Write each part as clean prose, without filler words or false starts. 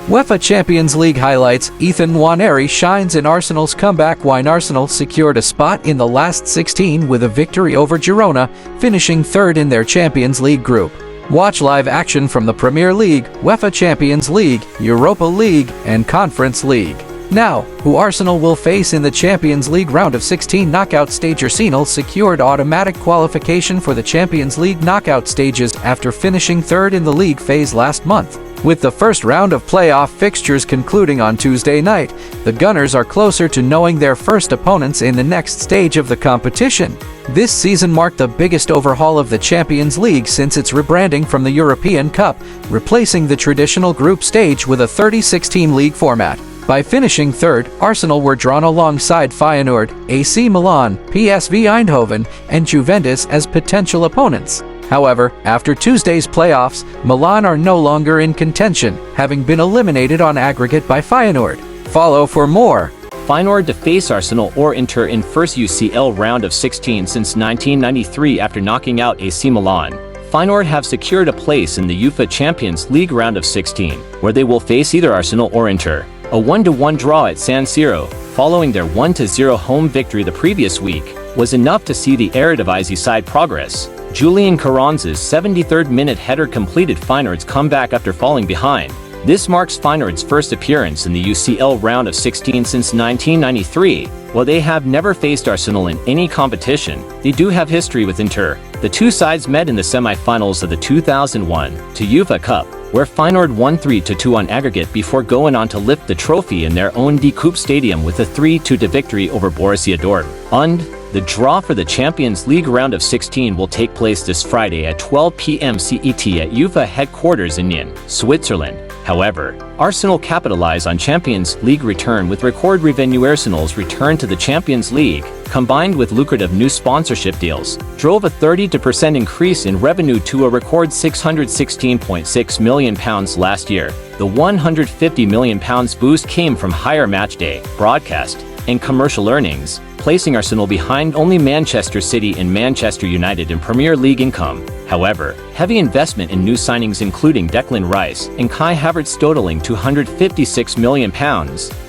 UEFA Champions League highlights: Ethan Nwaneri shines in Arsenal's comeback. Arsenal secured a spot in the last 16 with a victory over Girona, finishing third in their Champions League group. Watch live action from the Premier League, UEFA Champions League, Europa League, and Conference League. Now, who Arsenal will face in the Champions League round of 16 knockout stage. Arsenal secured automatic qualification for the Champions League knockout stages after finishing third in the league phase last month. With the first round of playoff fixtures concluding on Tuesday night, the Gunners are closer to knowing their first opponents in the next stage of the competition. This season marked the biggest overhaul of the Champions League since its rebranding from the European Cup, replacing the traditional group stage with a 36-team league format. By finishing third, Arsenal were drawn alongside Feyenoord, AC Milan, PSV Eindhoven, and Juventus as potential opponents. However, after Tuesday's playoffs, Milan are no longer in contention, having been eliminated on aggregate by Feyenoord. Follow for more. Feyenoord to face Arsenal or Inter in first UCL round of 16 since 1993 after knocking out AC Milan. Feyenoord have secured a place in the UEFA Champions League round of 16, where they will face either Arsenal or Inter. A 1-1 draw at San Siro, following their 1-0 home victory the previous week, was enough to see the Eredivisie side progress. Julian Carranza's 73rd minute header completed Feyenoord's comeback after falling behind. This marks Feyenoord's first appearance in the UCL round of 16 since 1993. While they have never faced Arsenal in any competition, they do have history with Inter. The two sides met in the semi-finals of the 2001 UEFA Cup, where Feyenoord won 3-2 on aggregate before going on to lift the trophy in their own De Kuip Stadium with a 3-2 victory over Borussia Dortmund. The draw for the Champions League round of 16 will take place this Friday at 12 p.m. CET at UEFA headquarters in Nyon, Switzerland. However, Arsenal capitalize on Champions League return with record revenue. Arsenal's return to the Champions League, combined with lucrative new sponsorship deals, drove a 30% increase in revenue to a record £616.6 million last year. The £150 million boost came from higher matchday, broadcast, and commercial earnings, placing Arsenal behind only Manchester City and Manchester United in Premier League income. However, heavy investment in new signings including Declan Rice and Kai Havertz totaling £256 million,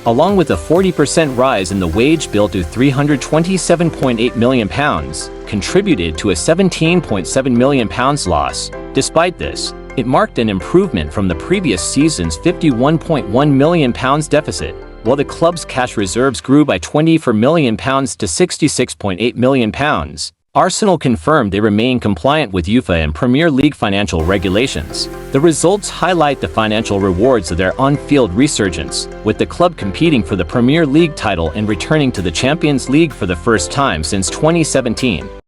along with a 40% rise in the wage bill to £327.8 million, contributed to a £17.7 million loss. Despite this, it marked an improvement from the previous season's £51.1 million deficit, while the club's cash reserves grew by £24 million to £66.8 million. Arsenal confirmed they remain compliant with UEFA and Premier League financial regulations. The results highlight the financial rewards of their on-field resurgence, with the club competing for the Premier League title and returning to the Champions League for the first time since 2017.